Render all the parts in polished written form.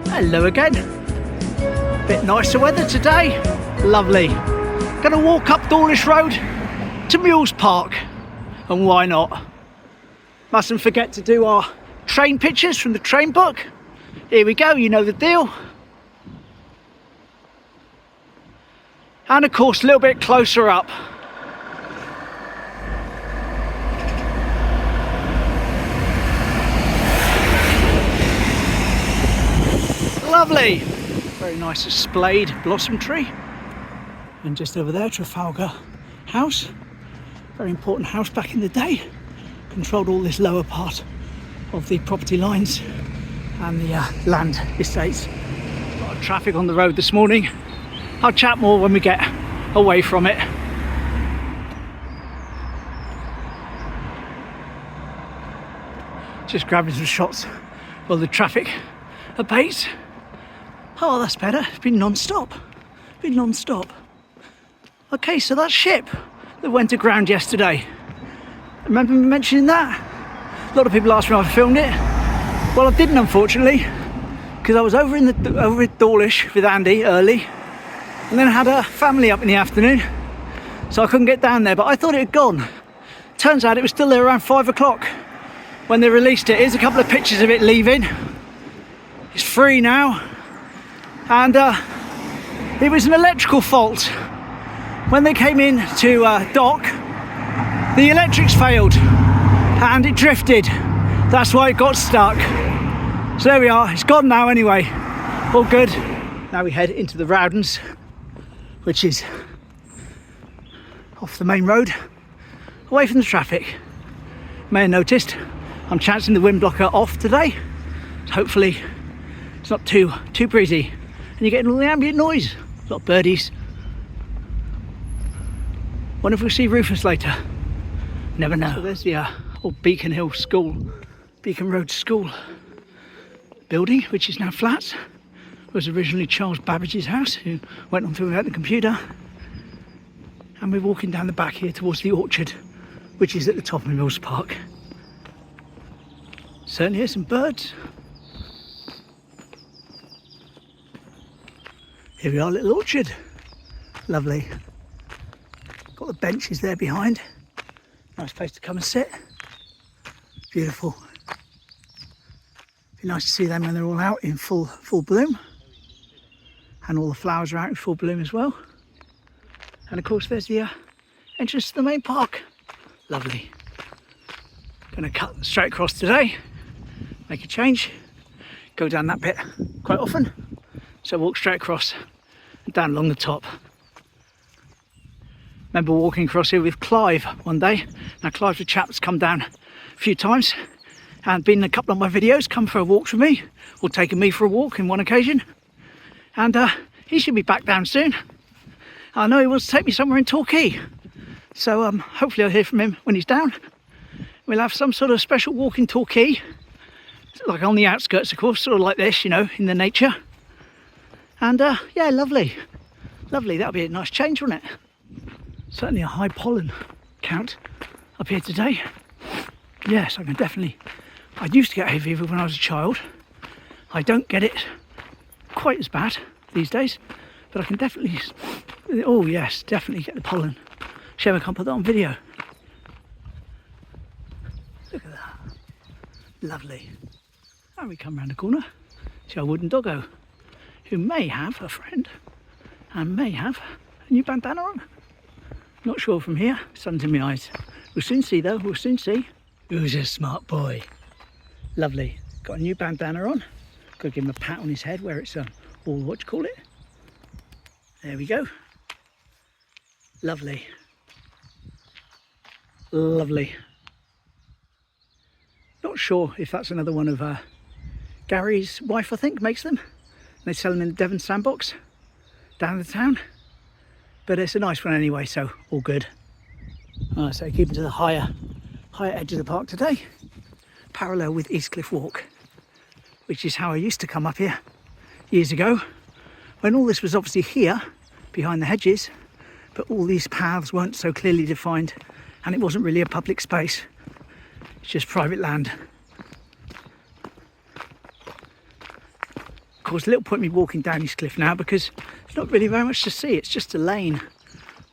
Hello again. Bit nicer weather today. Lovely. Gonna walk up Dawlish Road to Mules Park. And why not? Mustn't forget to do our train pictures from the train book. Here we go, you know the deal. And of course, a little bit closer up. Lovely. Very nice splayed blossom tree. And just over there, Trafalgar House. Very important house back in the day. Controlled all this lower part of the property lines and the land estates. A lot of traffic on the road this morning. I'll chat more when we get away from it. Just grabbing some shots while the traffic abates. Oh, that's better. It's been non-stop. Been non-stop. Okay, so that ship that went aground yesterday. Remember me mentioning that? A lot of people asked me if I filmed it. Well, I didn't, unfortunately, because I was over at Dawlish with Andy early, and then I had a family up in the afternoon, so I couldn't get down there. But I thought it had gone. Turns out it was still there around 5 o'clock when they released it. Here's a couple of pictures of it leaving. It's free now, and it was an electrical fault. When they came in to dock, the electrics failed and it drifted. That's why it got stuck. So there we are, it's gone now anyway. All good. Now we head into the Rowdens, which is off the main road, away from the traffic. May have noticed I'm chancing the wind blocker off today. So hopefully it's not too breezy and you're getting all the ambient noise. A lot of birdies. Wonder if we'll see Rufus later. Never know. So there's the old Beacon Hill School, Beacon Road School building, which is now flats. It was originally Charles Babbage's house, who went on to invent the computer. And we're walking down the back here towards the orchard, which is at the top of Mules Park. Certainly here's some birds. Here we are, little orchard. Lovely. Got the benches there behind. Nice place to come and sit. Beautiful. Be nice to see them when they're all out in full bloom. And all the flowers are out in full bloom as well. And of course there's the entrance to the main park. Lovely. Gonna cut straight across today. Make a change. Go down that bit quite often. So walk straight across and down along the top. Remember walking across here with Clive one day. Now Clive's a chap that's come down a few times and been in a couple of my videos, come for a walk with me, or taken me for a walk in one occasion. And he should be back down soon. I know he wants to take me somewhere in Torquay. So hopefully I'll hear from him when he's down. We'll have some sort of special walk in Torquay, like on the outskirts of course, sort of like this, you know, in the nature. And yeah, lovely. Lovely, that'll be a nice change, wouldn't it? Certainly a high pollen count up here today. Yes, I can definitely. I used to get hay fever when I was a child. I don't get it quite as bad these days, but I can definitely. Oh yes, definitely get the pollen. Shame I can't put that on video. Look at that. Lovely. And we come round the corner. See our wooden doggo, who may have a friend and may have a new bandana on. Not sure from here, sun's in my eyes. We'll soon see though, we'll soon see. Who's a smart boy? Lovely. Got a new bandana on. Got to give him a pat on his head where it's all, what do you call it? There we go. Lovely. Lovely. Not sure if that's another one of Gary's wife, I think, makes them. They sell them in the Devon Sandbox down the town. But it's a nice one anyway, so all good. So keeping to the higher edge of the park today, parallel with Eastcliff Walk, which is how I used to come up here years ago, when all this was obviously here, behind the hedges, but all these paths weren't so clearly defined, and it wasn't really a public space. It's just private land. course, a little point me walking down this cliff now because there's not really very much to see. It's just a lane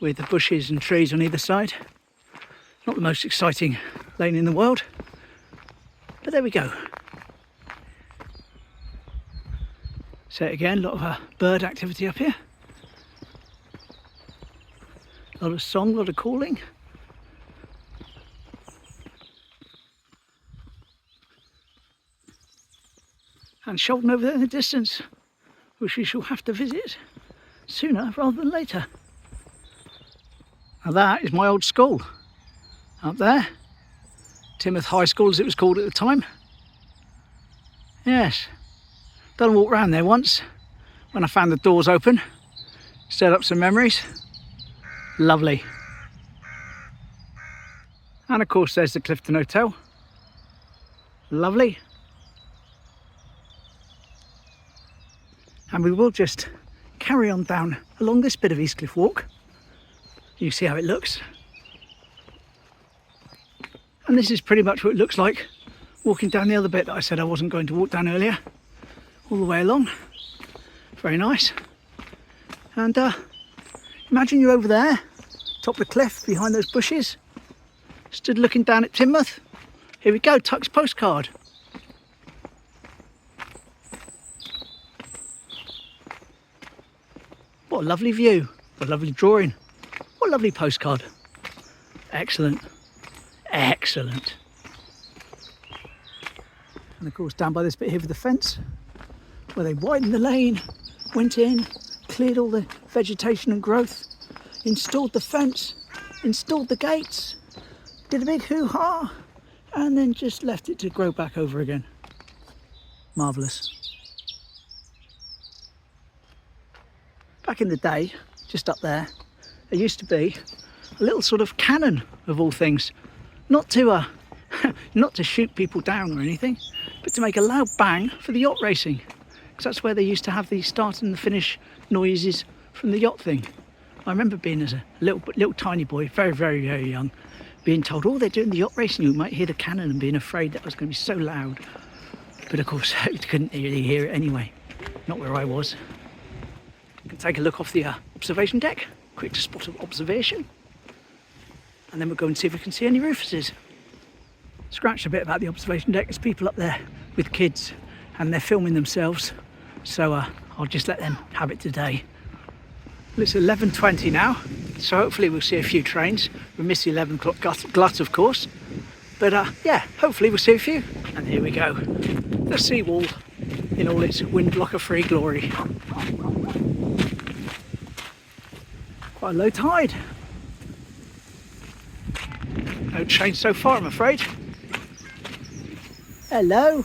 with the bushes and trees on either side. Not the most exciting lane in the world, but there we go. So again, a lot of bird activity up here. A lot of song, a lot of calling. And Sheldon over there in the distance, which we shall have to visit sooner rather than later. Now that is my old school up there. Timoth High School as it was called at the time. Yes, done a walk round there once when I found the doors open. Stirred up some memories. Lovely. And of course there's the Clifton Hotel. Lovely. And we will just carry on down along this bit of Eastcliff Walk. You see how it looks. And this is pretty much what it looks like walking down the other bit that I said I wasn't going to walk down earlier. All the way along. Very nice. And imagine you're over there, top of the cliff, behind those bushes, stood looking down at Timoth. Here we go, Tuck's postcard. What a lovely view, what a lovely drawing, what a lovely postcard. Excellent, excellent. And of course down by this bit here with the fence, where they widened the lane, went in, cleared all the vegetation and growth, installed the fence, installed the gates, did a big hoo-ha, and then just left it to grow back over again. Marvellous. Back in the day, just up there, used to be a little sort of cannon of all things, not to not to shoot people down or anything, but to make a loud bang for the yacht racing, because that's where they used to have the start and the finish noises from the yacht thing. I remember being as a little tiny boy, very young, being told, oh, they're doing the yacht racing, you might hear the cannon, and being afraid that was going to be so loud. But of course, you couldn't really hear it anyway, not where I was. You can take a look off the observation deck, quick spot of observation, and then we'll go and see if we can see any Rufuses. Scratched a bit about the observation deck. There's people up there with kids and they're filming themselves, so I'll just let them have it today. Well, it's 11:20 now, so hopefully we'll see a few trains. We miss the 11 o'clock glut, of course, but yeah, hopefully we'll see a few. And here we go, the Seawall in all its windblocker-free glory. Quite a low tide. No train so far, I'm afraid. Hello.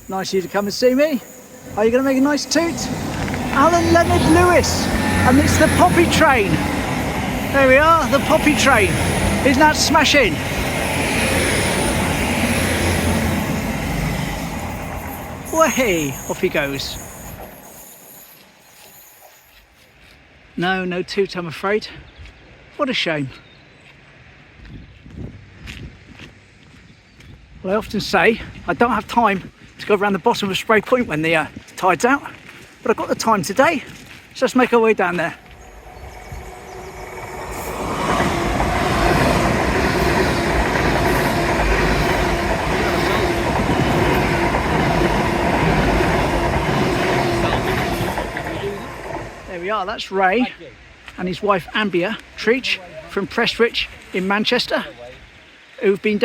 Nice of you to come and see me. Are you going to make a nice toot? Alan Leonard Lewis. And it's the Poppy train. There we are, the Poppy train. Isn't that smashing? Way, off he goes. No toot, I'm afraid. What a shame. Well, I often say I don't have time to go around the bottom of Sprey Point when the tide's out, but I've got the time today, so let's make our way down there. There we are, that's Ray and his wife Ambia Treach from Prestwich in Manchester, who've been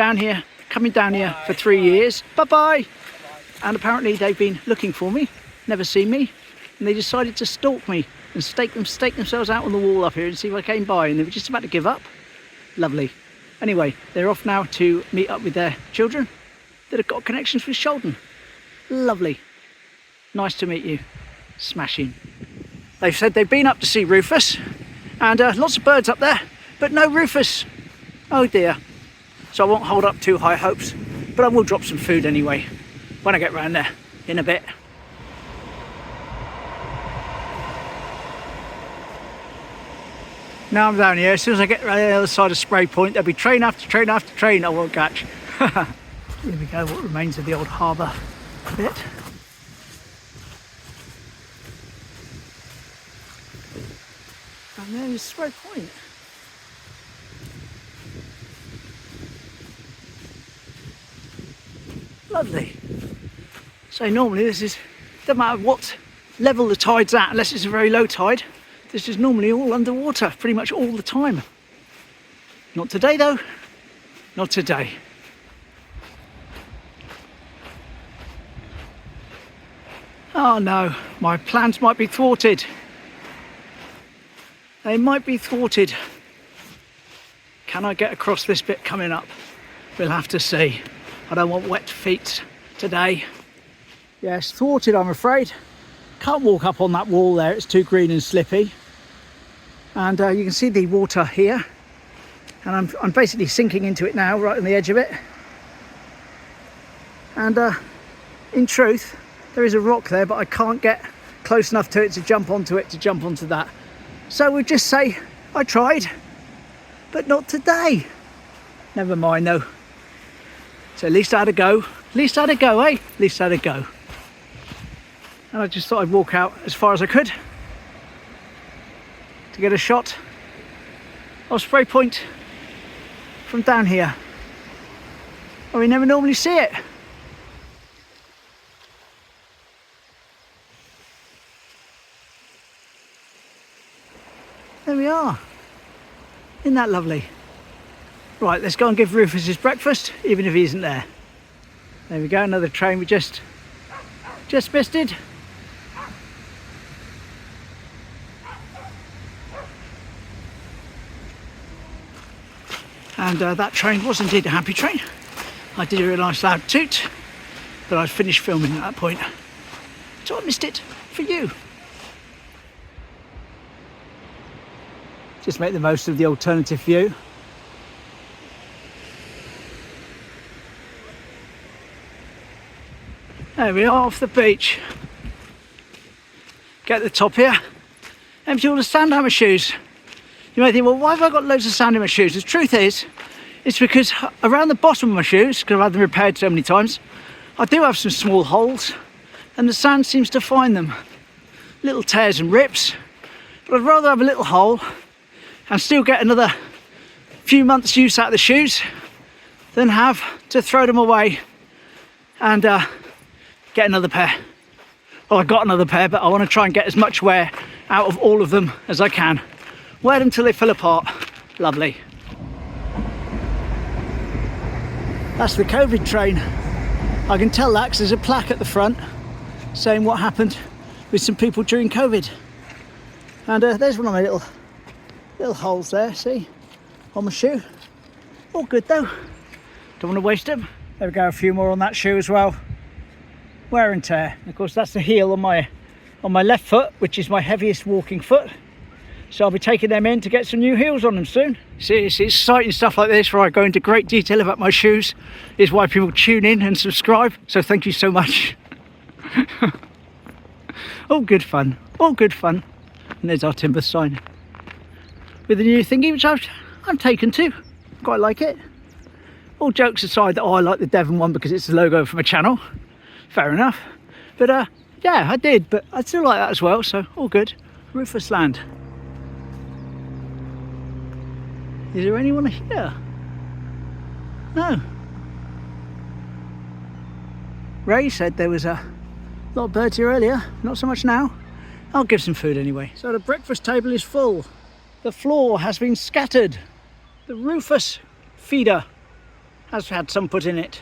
coming down here for 3 years. Bye-bye! And apparently they've been looking for me, never seen me, and they decided to stalk me and stake themselves out on the wall up here and see if I came by, and they were just about to give up. Lovely. Anyway, they're off now to meet up with their children that have got connections with Sheldon. Lovely. Nice to meet you. Smashing. They've said they've been up to see Rufus, and lots of birds up there, but no Rufus. Oh dear. So I won't hold up too high hopes, but I will drop some food anyway when I get round there in a bit. Now I'm down here, as soon as I get around the other side of Sprey Point, there'll be train after train after train I won't catch. Here we go, what remains of the old harbour bit. And there's Sprey Point. Lovely. So normally this is, doesn't matter what level the tide's at, unless it's a very low tide, this is normally all underwater pretty much all the time. Not today though, not today. Oh no, my plans might be thwarted. They might be thwarted. Can I get across this bit coming up? We'll have to see. I don't want wet feet today. Yes, thwarted I'm afraid. Can't walk up on that wall there, it's too green and slippy. And you can see the water here. And I'm basically sinking into it now, right on the edge of it. And in truth, there is a rock there, but I can't get close enough to it to jump onto that. So we'll just say I tried, but not today. Never mind though. So at least I had a go. At least I had a go, eh? At least I had a go. And I just thought I'd walk out as far as I could to get a shot of Sprey Point from down here. Well, we never normally see it. There we are. Isn't that lovely? Right, let's go and give Rufus his breakfast, even if he isn't there. There we go, another train we just misted. And that train was indeed a happy train. I did hear a nice loud toot, but I'd finished filming at that point. So I missed it for you. Just make the most of the alternative view. There we are off the beach. Get to the top here. Empty all the sand out of my shoes. You may think, well, why have I got loads of sand in my shoes? The truth is, it's because around the bottom of my shoes, because I've had them repaired so many times, I do have some small holes, and the sand seems to find them. Little tears and rips. But I'd rather have a little hole and still get another few months use out of the shoes than have to throw them away and get another pair. Well, I got another pair, but I want to try and get as much wear out of all of them as I can. Wear them till they fall apart. Lovely. That's the COVID train. I can tell that because there's a plaque at the front saying what happened with some people during COVID. And there's one of my little holes there, see, on my shoe. All good though. Don't want to waste them. There we go, a few more on that shoe as well. Wear and tear. And of course, that's the heel on my left foot, which is my heaviest walking foot. So I'll be taking them in to get some new heels on them soon. See, it's exciting stuff like this where I go into great detail about my shoes. Is why people tune in and subscribe. So thank you so much. All good fun. All good fun. And there's our timber sign with the new thingy, which I'm taken to. Quite like it. All jokes aside, that I like the Devon one because it's the logo for my channel. Fair enough. But yeah, I did, but I still like that as well. So all good. Rufus Land. Is there anyone here? No. Ray said there was a lot of birds here earlier, not so much now. I'll give some food anyway. So the breakfast table is full. The floor has been scattered. The Rufus feeder has had some put in it.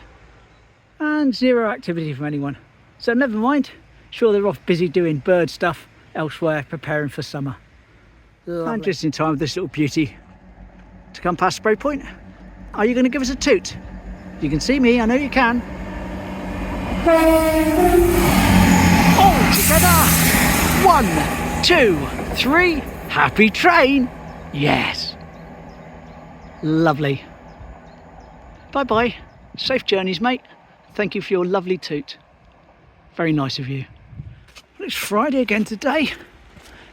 And zero activity from anyone. So never mind. Sure, they're off busy doing bird stuff elsewhere, preparing for summer. Lovely. I'm just in time with this little beauty to come past Sprey Point. Are you going to give us a toot? You can see me, I know you can. All together. 1, 2, 3. Happy train. Yes. Lovely. Bye bye. Safe journeys, mate. Thank you for your lovely toot. Very nice of you. Well, it's Friday again today,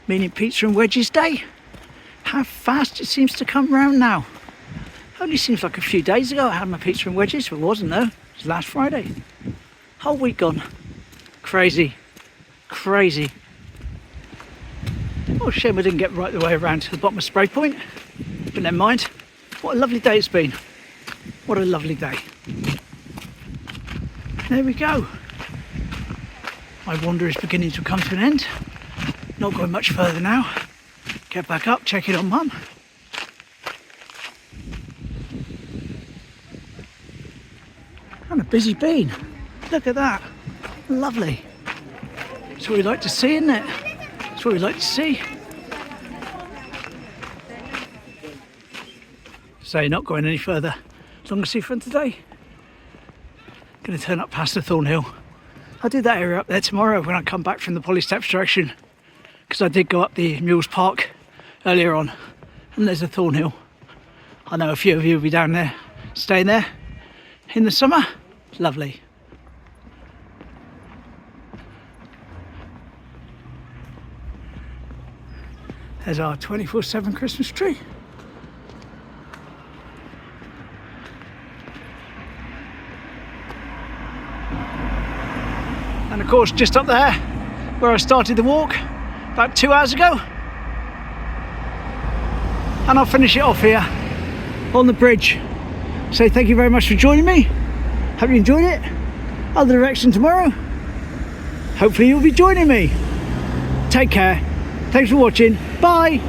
meaning pizza and wedges day. How fast it seems to come round now. Only seems like a few days ago I had my pizza and wedges, but it wasn't though. It was last Friday. Whole week gone. Crazy. Crazy. Oh, shame I didn't get right the way around to the bottom of Sprey Point, but never mind. What a lovely day it's been. What a lovely day. There we go. My wander is beginning to come to an end. Not going much further now. Get back up, check in on Mum. And a busy bean. Look at that. Lovely. That's what we like to see, isn't it? That's what we like to see. So not going any further. Long as see from today. Going to turn up past the Thornhill. I'll do that area up there tomorrow when I come back from the Polysteps direction, because I did go up the Mules Park earlier on, and there's a Thornhill. I know a few of you will be down there, staying there in the summer. Lovely. There's our 24/7 Christmas tree. And of course, just up there where I started the walk about 2 hours ago. And I'll finish it off here on the bridge. So thank you very much for joining me. Hope you enjoyed it. Other direction tomorrow. Hopefully you'll be joining me. Take care. Thanks for watching. Bye.